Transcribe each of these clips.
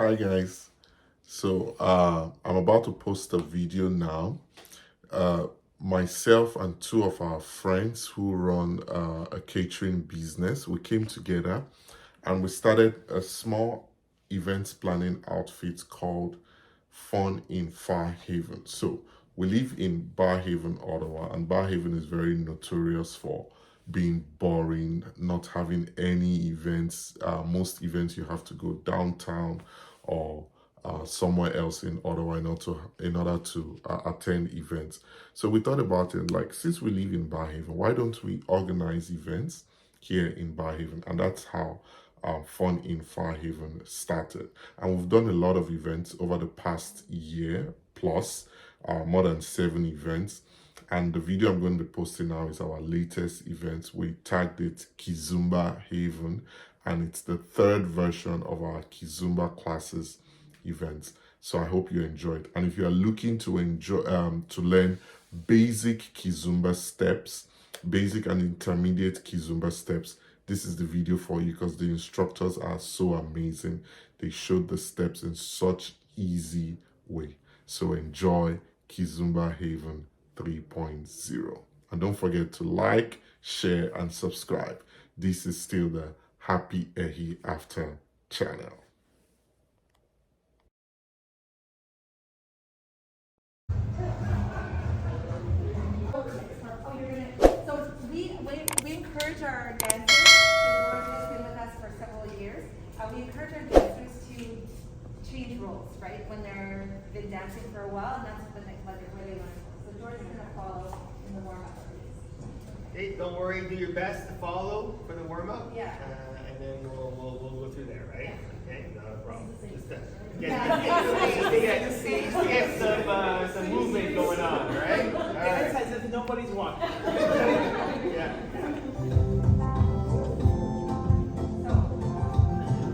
Hi guys. I'm about to post a video now. Uh, Myself and two of our friends who run a catering business, we came together and we started a small events planning outfit called Fun in Far Haven. So we live in Bar Haven, Ottawa, and Bar Haven is very notorious for being boring, not having any events. Most events you have to go downtown or somewhere else in Ottawa in order to attend events. So we thought about it like, since we live in Bar Haven, why don't we organize events here in Bar Haven? And that's how Fun in Far Haven started. And we've done a lot of events over the past year plus, more than 7 events. And the video I'm going to be posting now is our latest event. We tagged it Kizomba Haven, and it's the third version of our Kizomba classes events. So I hope you enjoyed. And if you are looking to learn basic Kizomba steps, basic and intermediate Kizomba steps, this is the video for you, because the instructors are so amazing. They showed the steps in such easy way. So enjoy Kizomba Haven 3.0. And don't forget to like, share, and subscribe. This is still the Happy Ehi After channel. So we encourage our dancers, the Lord has been with us for several years, we encourage our dancers to change roles, right? When they've been dancing for a while, and that's where they learn. So Jordan's going to follow in the warm-up. Hey, don't worry, do your best to follow for the warm-up. Yeah. And then we'll go through there, right? Yeah. Okay, not a problem. Just Yeah. get some movement going on, right? All right. It's as if nobody's walking. Yeah. So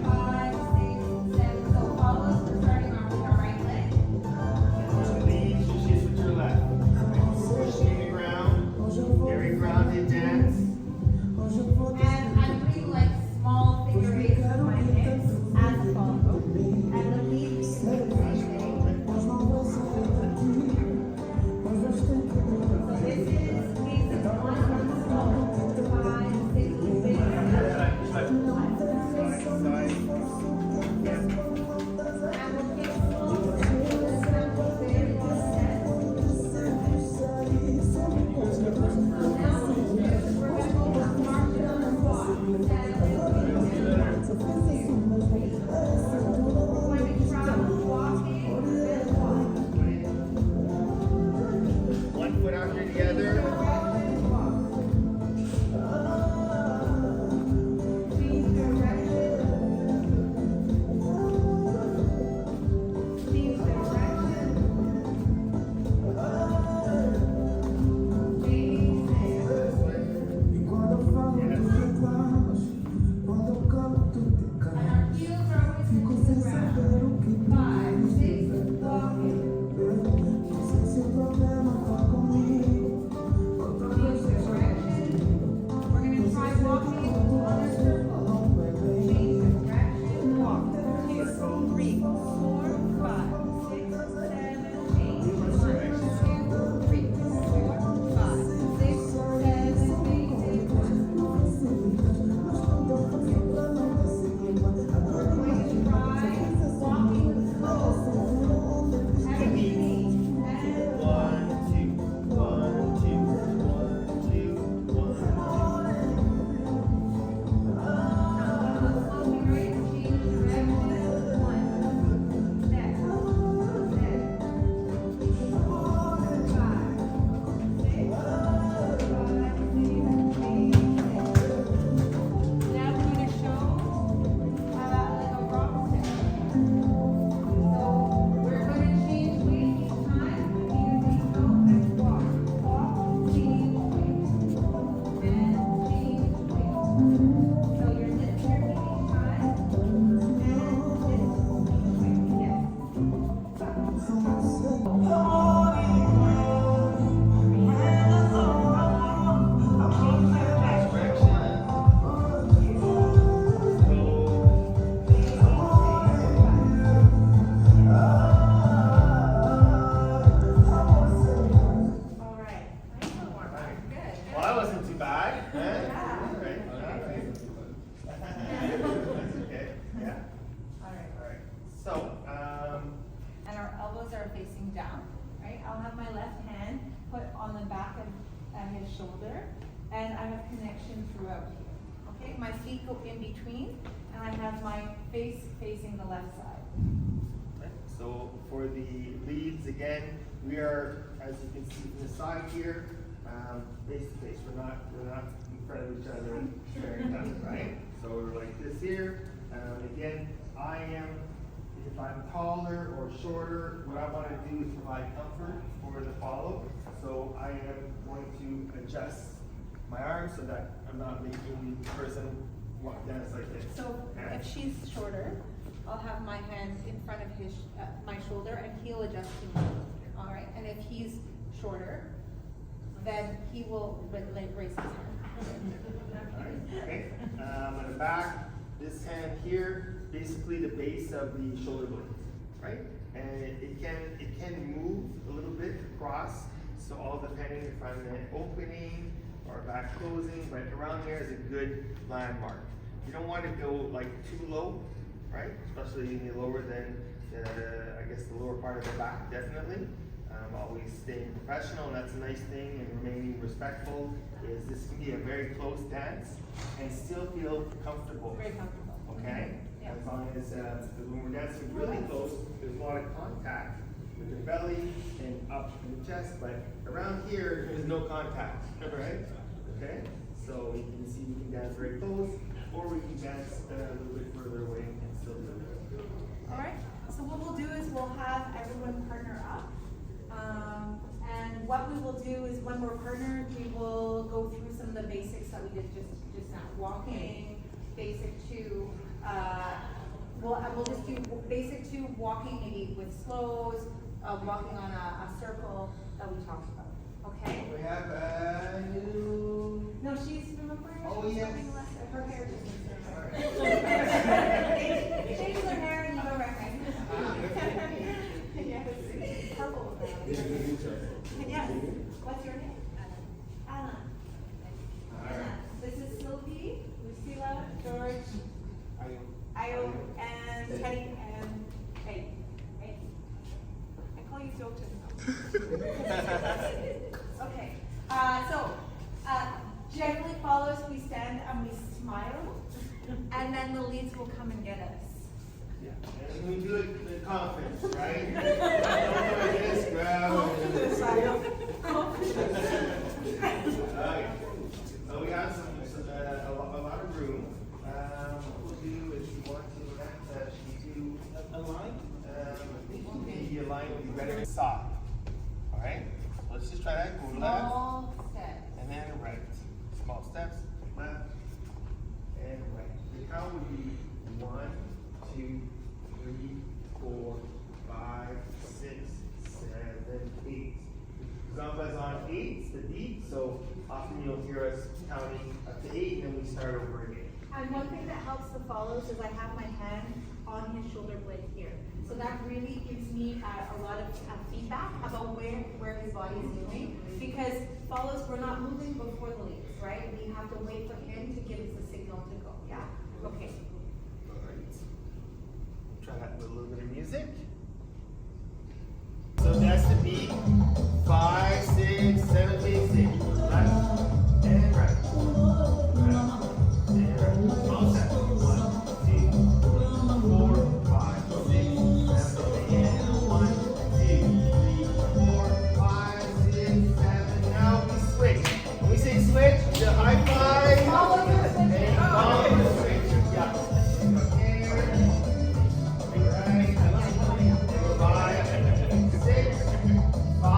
5, 6, 7. So follow us. We're starting off with our right leg. Lead, just shift with your left. Pushing the ground. Very grounded dance. And I'm doing like small figure eights with my hands as a follow. And the lead is the same thing. So this is basic 1 5, 6, 6. Side, side. Yeah. And we'll get slow. This time we'll very well set. So now we're going to go march on the walk. 7, 8, 9, 10. We're going to travel walking with walk. One foot after the other. Change direction. Change direction. And our heels are always into the ground. 5, 6, walking. Change direction. We're going to try walking on a circle. Change direction. Walk. 2, 3, 4, 5, 6, 7, 8. 1, 2, 3, 4, 5, 6, 7, 8, 1. We're going to try walking slow. Everything. And 1, 2, 1, 2, 1, 2, 1. slowly, right? Change direction. 1, shoulder, and I have connection throughout here. Okay, my feet go in between, and I have my face facing the left side. Right. So for the leads, again, we are, as you can see from the side here, face to face. We're not in front of each other staring down, right? So we're like this here. Again, if I'm taller or shorter, what I want to do is provide comfort for the follow. So I am going to adjust my arms so that I'm not making the person walk down like this. So Okay? if she's shorter, I'll have my hand in front of his, my shoulder, and he'll adjust to me. All right, and if he's shorter, then he will raise his hand. Alright, okay. At the back, this hand here, basically the base of the shoulder blade, right? And it can move a little bit across, so all depending if I'm in an opening or back closing, but around here is a good landmark. You don't want to go like too low, right? Especially any lower than I guess the lower part of the back, definitely. Always staying professional, and that's a nice thing, and remaining respectful. Is this can be a very close dance and still feel comfortable. Very comfortable. Okay? Yeah. As long as when we're dancing really close, there's a lot of contact with the belly and up in the chest, but around here, there's no contact, right? Okay? So you can see we can dance very close, or we can dance a little bit further away and still do it. All right, so what we'll do is we'll have everyone partner up. And what we will do is when we're partnered, we will go through some of the basics that we did just now. Walking, basic two, we'll just do basic two, walking maybe with slows, walking on a circle that we talked about, okay? We have a new. No, she's, remember? Oh, she's yes. having less- her hair just needs to- Alright. Change her hair and you go right. Yes, purple now. Yes, what's your name? Anna. Anna. This is Sylvie, Lucila, George, Ayo, and Teddy, and Hey. I call you Jokton. Okay, generally follows, we stand and we smile, and then the leads will come and get us. Yeah, and we do it with confidence, right? Don't do this, grab. Alright, so we have a lot of room. What we'll do is we want to do a line. Maybe a line would be better than soft. Alright, let's just try that. Go left, Small step. and then right. Small steps, left, and right. The count would be 1, 2, 3, 4, 5, 6, 7, 8. Kizomba is on 8, the beat, so often you'll hear us counting up to 8, and then we start over again. And one thing that helps the follows is I have my hand on his shoulder blade here. So that really gives me a lot of feedback about where his body is moving. Because follows, we're not moving before the leads, right? We have to wait for him to give us the signal to go, yeah? Okay. Alright. Try that with a little bit of music. So that's the beat. 5, 6, 7, 8, 6. Left and right. Left and right. Small step. 1, 2, 3, 4, 5, 6, 7, 8. And 1, 2, 3, 4, 5, 6, 7. Now we switch. When we say switch, the high five. Follow your switch. And follow the switch. Yeah. Okay. Right. 5, 6, 5.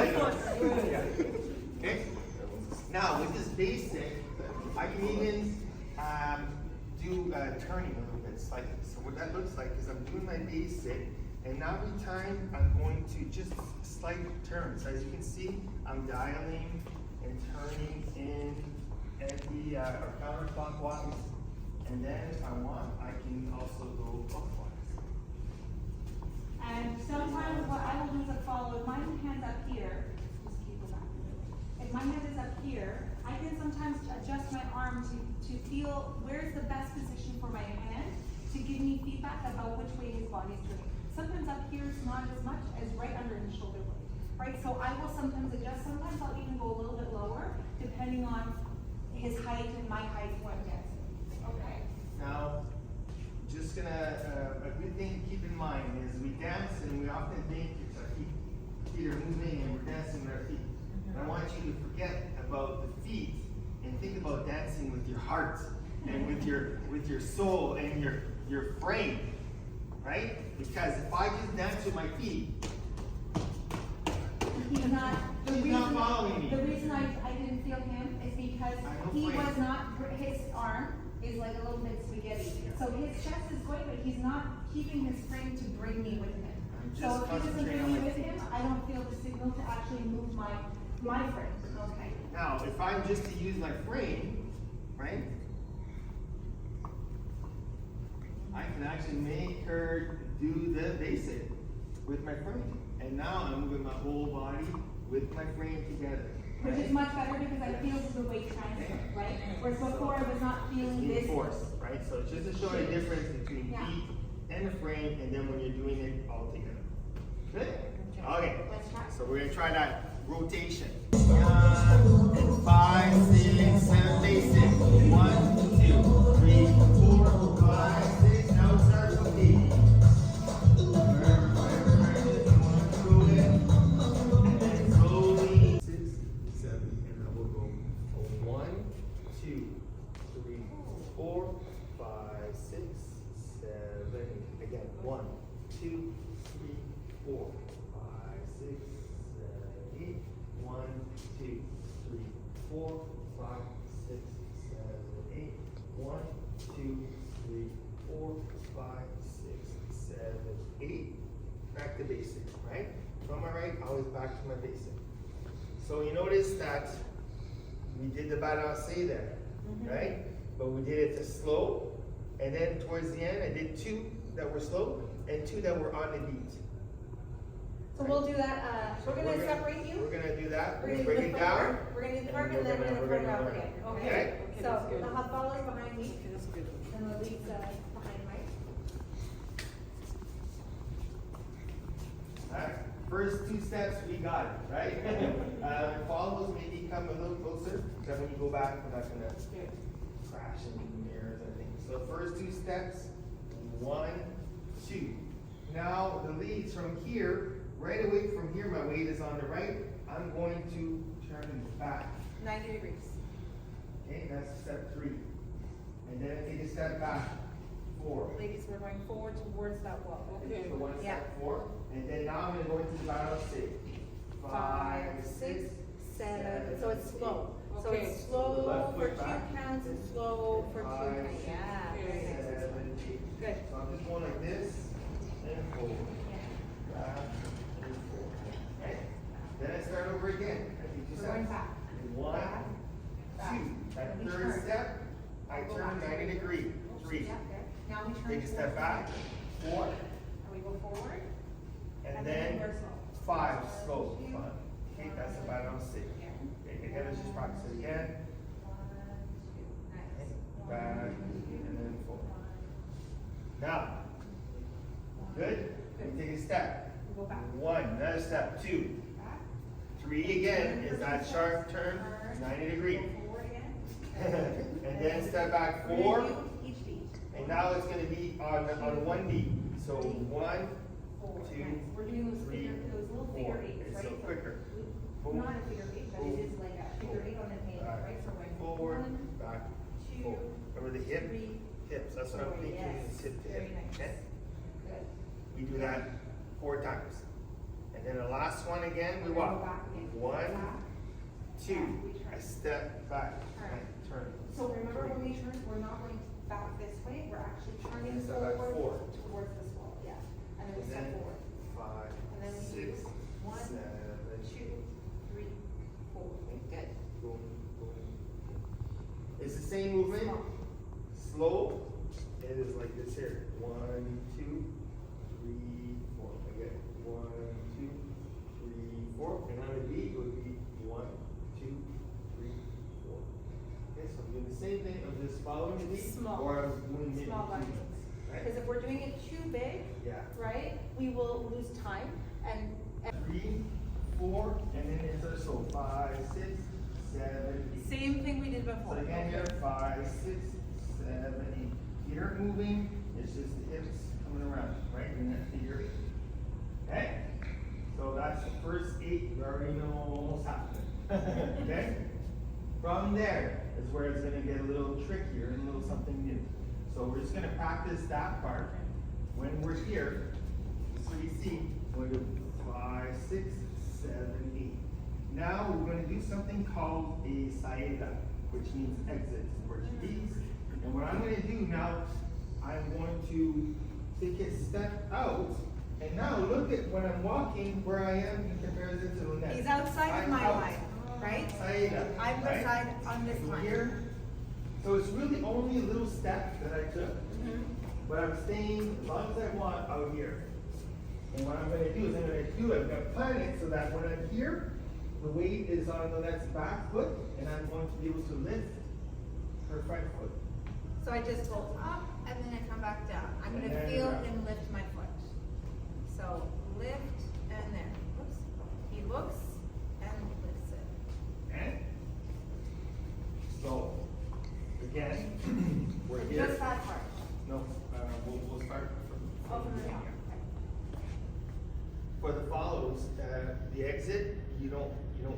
Yeah. Okay? Now, with this basic, I can even do turning a little bit. It's like, so what that looks like is I'm doing my basic, and now every time I'm going to just slight turns. As you can see, I'm dialing and turning in at the counterclockwise. And then if I want, I can also go clockwise. And sometimes what I will do is I follow, if my hand's up here, just keep it back. If my hand is up here, I can sometimes adjust my arm to feel where's the best position for my hand to give me feedback about which way his body's turning. Sometimes up here it's not as much as right under his shoulder blade, right? So I will sometimes adjust, sometimes I'll even go a little bit lower depending on his height and my height when I'm dancing. Okay. Now, just gonna, a good thing to keep in mind is we dance and we often think it's our feet are moving and we're dancing with our feet. And I want you to forget about the feet and think about dancing with your heart and with your soul and your frame, right? Because if I just dance with my feet, He's not. She's not following me. The reason I didn't feel him is because he was not. His arm is like a little bit spaghetti. So his chest is going, but he's not keeping his frame to bring me with him. So if he doesn't bring me with him, I don't feel the signal to actually move my frame. Okay. Now, if I'm just to use my frame, right? I can actually make her do the basic with my frame. And now I'm moving my whole body with my frame together. Which is much better because I feel the weight transfer, right? Whereas before I was not feeling this. Force, right? So it's just to show you the difference between Yeah. feet and the frame, and then when you're doing it all together. Good? Okay. Let's try. So we're gonna try that rotation. 5, 6, 7, basic. 1, 2, 3, 4, 5, 6. Now start rotating. And then slowly 6, 7, and then we'll go 1, 2, 3, 4, 5, 6, 7. Again, 1, 2, 3, 4, 5, 6, 7, 8. 1, 2, 3, 4, 5, 6, 7, 8. 1, 2, 3, 4, 5, 6, 7, 8. Back to basic, right? From my right, always back to my basic. So you notice that we did the balancé there, right? But we did it to slow, and then towards the end, I did 2 that were slow and 2 that were on the beat. So we'll do that, we're gonna separate you. We're gonna do that. We're gonna Break do it the down. front, we're gonna do the front, and then we're gonna front out again, okay? Okay. So, the followers behind me, and the leads, behind Mike. Alright, first 2 steps we got it, right? Follows maybe come a little closer, then when you go back, we're not gonna crash into the mirrors and things. So first 2 steps, 1, 2. Now the leads from here, right away from here, my weight is on the right. I'm going to turn back. 90 degrees. Okay, that's step 3. And then take a step back, 4. Ladies, we're going forward towards that wall. Okay, so 1 Yeah. step 4. And then now I'm gonna go into the balancé. 5, 6, 7, so it's slow. So Okay. it's slow Left for foot 2 back. counts and slow for 2 5, counts. Yeah, very nice. 7, 8. Good. So I'm just going like this and forward. Back and forward. Okay? Then I start over again. I think We're going back. 1, Back. 2. That We third turn. step, I Go turn back. 90 degrees. 3. Yeah, there. Now we turn. Take a step forward. back. 4. And we go forward. And then we're slow. 5. Slow. 2. 5. Okay, that's the balancé. Okay, again, let's just practice it again. 1, 2. Nice. Back and then forward. Now, good? We take a step. We go back. 1, another step. 2. Back. 3 again is that sharp turn, 90 degrees. Go forward again. And then step back We're 4. gonna do each beat. And now it's going to be on 1 beat. So 1, 4. 2, Nice. We're doing those 3, little 4. figure eights, Okay, right? so quicker. Boom. Not a figure eight, but it is like a figure eight on an eight, Back, right? So we're going forward, 1, back, 2, forward. Remember the hip? 3, Hips. That's what I'm 4. thinking. Yes. Is hip to Very hip. nice. Okay? Good. We do that 4 times. And And then the last one again, we We're gonna walk. go back again. 1, Back. 2. We turn. I step back. Turn. And turn. So remember when we turn, we're not going back this way, we're actually turning Step back forward 4. towards this wall, yeah. And then we And step then forward. 5, And then we 6, do 1, 7. 2, 3, 4. Good. Boom, boom. It's the same movement. Small. Slow. It is like this here. 1, 2, 3, 4. Again. 1, 2, 3, 4. And on the beat would be 1, 2, 3, 4. Okay, so I'm doing the same thing. I'm just following the beat. Small. Or I'm doing it. Small volumes. Right? Because if we're doing it too big, Yeah. right, we will lose time and 3, 4, and then insert. So 5, 6, 7, 8. same thing we did So before. again here, 5, 6, 7, 8. Feet aren't moving, it's just the hips coming around, right? In that figure 8. Okay? So that's the first 8, you already know almost half of it. Okay? From there is where it's gonna get a little trickier and a little something new. So we're just gonna practice that part. When we're here, so you see, we're gonna do 5, 6, 7, 8. Now we're going to do something called a saída, which means exit in Portuguese. And what I'm going to do now, I'm going to take a step out. And now look at when I'm walking where I am in comparison to Lynette. He's outside of I'm my out. line, right? Saída. I'm right? beside on this line. Here. So it's really only a little step that I took. But I'm staying as long as I want out here. And what I'm going to do is I'm going to plan it so that when I'm here, the weight is on Lynette's back foot, and I'm going to be able to lift her front foot. So I just go up and then I come back down. I'm And gonna then feel down. him lift my foot. So lift and there. Oops. He looks and lifts it. Okay? So, again, we're here. Just that part. No, we'll start Oh, from the beginning top. here. For the follows, the exit, you don't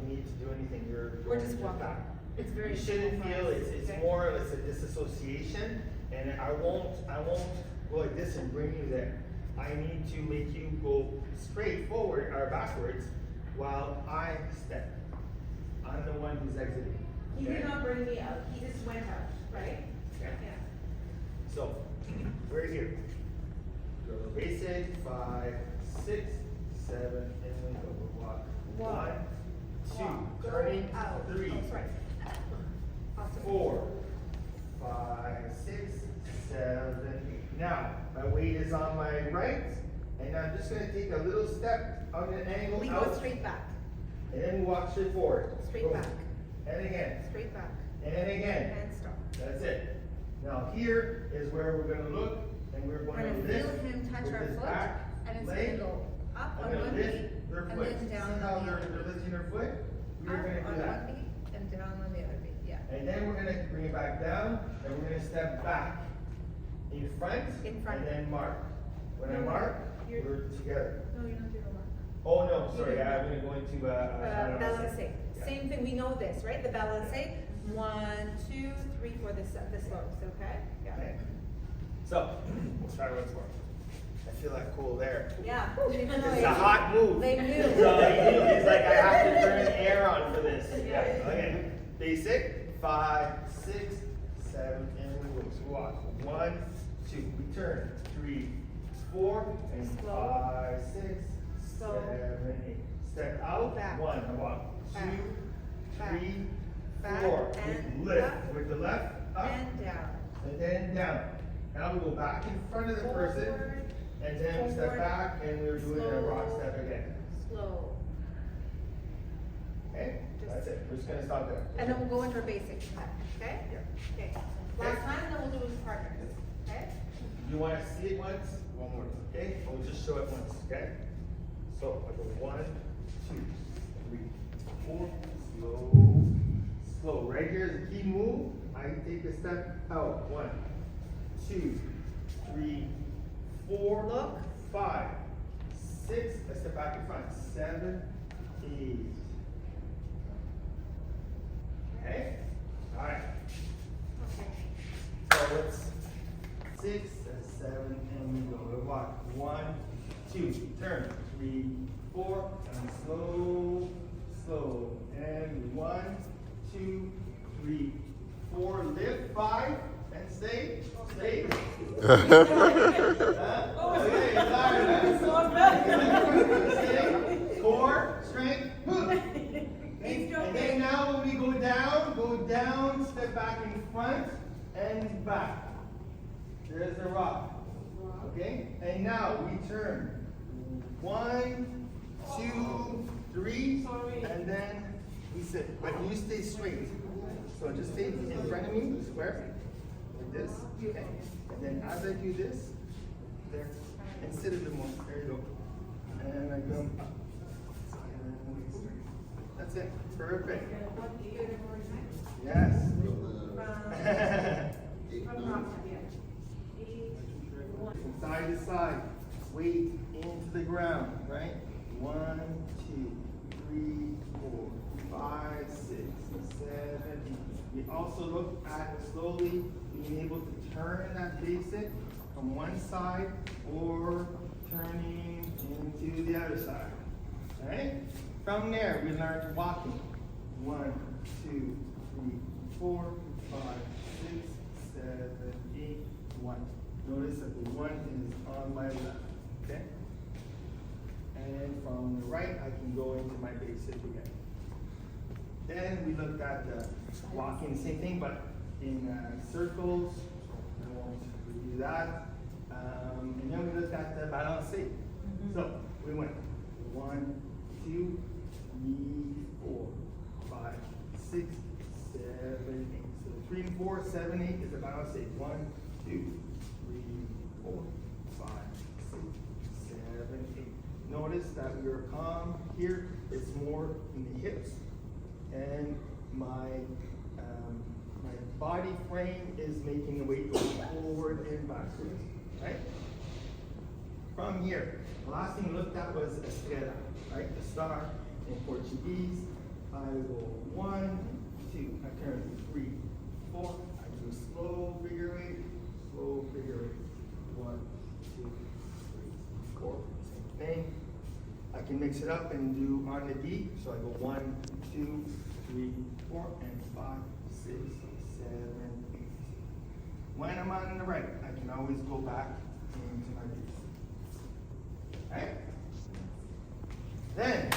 need to do anything. We're going just walking. back. It's very You shouldn't simple for feel us. it's Okay. more or less a disassociation, and I won't go like this and bring you there. I need to make you go straight forward or backwards while I step. I'm the one who's exiting. He did okay? not bring me out. He just went out, right? Okay. Yeah. So, we're here. Go basic, 5, 6, 7, and we go. Walk. Walk. 1, 2, Walk. Go turning, out. 3, Oh, sorry. Awesome. 4, 5, 6, 7, 8. Now, my weight is on my right, and I'm just going to take a little step on an angle We out, go straight back. and then walk straight forward. Straight Boom. back. And again, Straight back. and again. And stop. That's it. Now here is where we're going to look, and we're We're going to gonna lift feel him touch with our this foot, back and it's leg. gonna go up I'm on gonna one lift knee, their and foot. then down See how on the they're other. lifting their foot? We're Up gonna do on that. one knee and down on the other knee, yeah. And then we're gonna bring it back down, and we're gonna step back in front, In front. and then mark. When I No, mark, you're- we're together. No, you're not doing that. Oh no, sorry, I'm gonna go into Balance. Yeah. Same thing, we know this, right? The balance. 1, 2, 3 for the slopes, okay? Yeah. Okay. So we'll try once more. I feel like cool there. Yeah. It's a hot move. They knew. So he's like, I have to turn air on for this. Yeah. Okay. Basic. 5, 6, 7, and we move. So walk. 1, 2. We turn. 3, 4, and Slow. 5, 6, Slow. 7, 8. Step out. Back. 1. I walk. 2, Back. Back. 3, Back 4. and We lift up. with the left up And down. and then down. Now we go back in front of the person. Forward. And then we step Forward. back and we're doing a rock step again. Slow. Okay? That's it. We're just gonna stop there. And then we'll go into our basic step, okay? Yeah. Okay. Last time, and then we'll do it with partners, okay? You wanna see it once? One more. Okay? We'll just show it once, okay? So I go 1, 2, 3, 4. Slow. Slow. Right here is the key move. I take a step out. 1, 2, 3, 4. Look. 5, 6. I step back in front. 7, 8. Okay? Alright. Okay. So it's 6 and 7, and we go. We walk. 1, 2, turn. 3, 4, 2, 3, 4. Lift. 5. And stay. Stay. Okay, sorry. Core, strength, move. And then now when we go down, step back in front and back. There's the rock. Okay? And now we turn. 1, 2, 3, and then we sit. But you stay straight. So just stay in front of me, square, like this. Okay? And then as I do this, there, and sit a bit more. There you go. And I come up. That's it. Perfect. Yes. From side to side. Weight into the ground, right? 1, 2, 3, 4, 5, 6, 7, 8. We also look at slowly being able to turn that basic from one side or turning into the other side. Right? From there, we learn walking. 1, 2, 3, 4, 5, 6, 7, 8, 1. Notice that the 1 is on my left. Okay? And from the right, I can go into my basic again. Then we looked at the walking, same thing, but in circles. I won't do that. And then we looked at the balance. So we went 1, 2, 3, 4, 5, 6, 7, 8. So 3 and 4, 7, 8 is a balance 8. 1, 2, 3, 4, 5, 6, 7, 8. Notice that we are calm here. It's more in the hips. And my body frame is making the weight go forward and backwards. Right? From here, the last thing we looked at was estrela, right? The star in Portuguese. I go 1, 2, I turn 3, 4. I do slow figure 8, slow figure 8. 1, 2, 3, 4. Same thing. I can mix it up and do on the beat. So I go 1, 2, 3, 4, and 5, 6, 7, 8. When I'm on the right, I can always go back into my beat. Right? Then,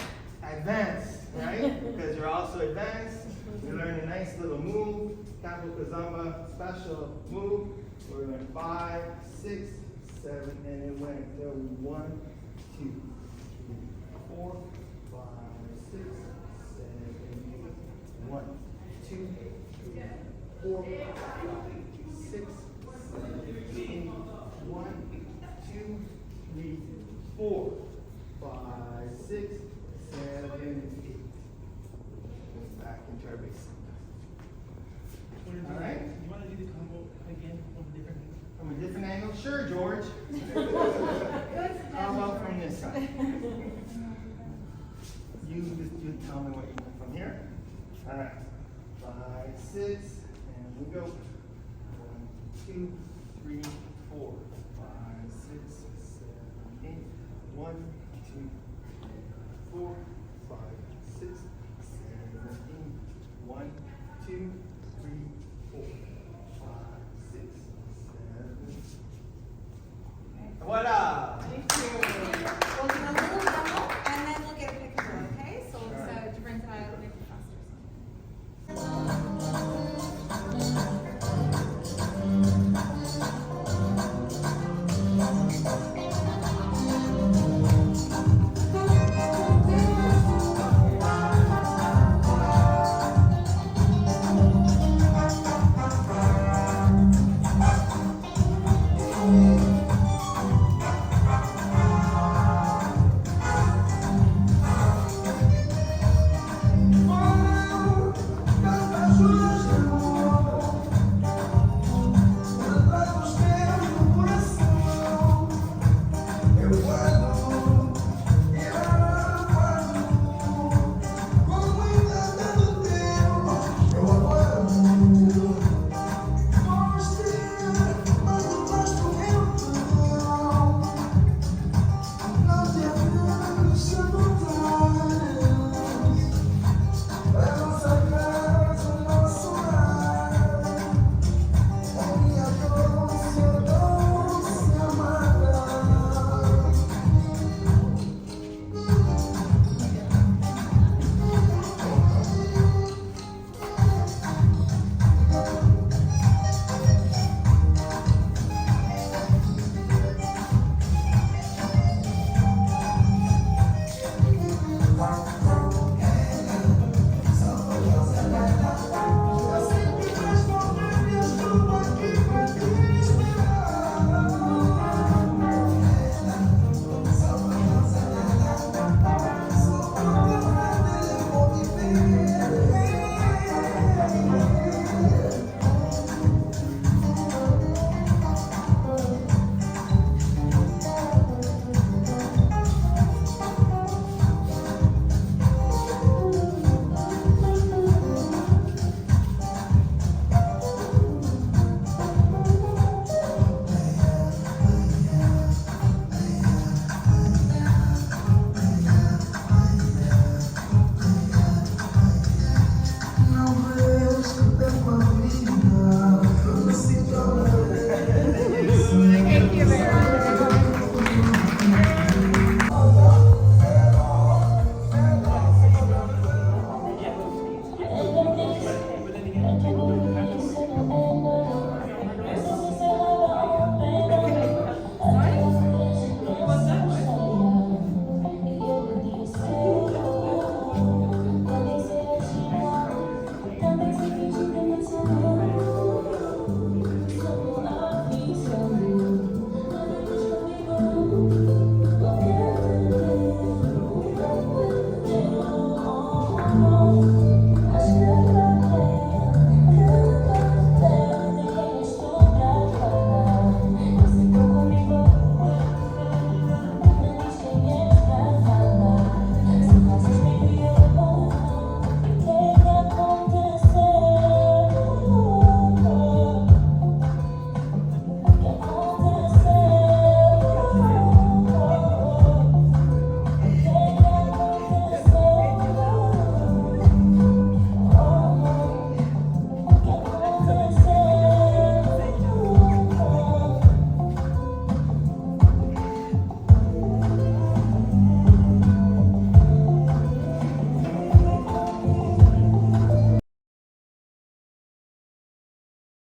advance, right? Because you're also advanced. We learn a nice little move, Capital Kizomba special move. We're going 5, 6, 7, and it went until 1, 2, 3, 4, 5, 6, 7, 8. 1, 2, 3, 4, 5, 6, 7, 8. 1, 2, 3, 4, 5, 6, 7, 8. Back into our base. All right. You want to do the combo again from a different angle? From a different angle? Sure, George. How about from this side? You tell me what you want from here. All right. 5, 6, and we go. 1, 2, 3, 4, 5, 6, 7, 8. 1, 2, 4, 5, 6, 7, 8. 1, 2, 3, 4, 5, 6, 7. Voila! Thank you. We'll do a little demo and then we'll get a picture, okay? So it's different style, make it faster. Thank you.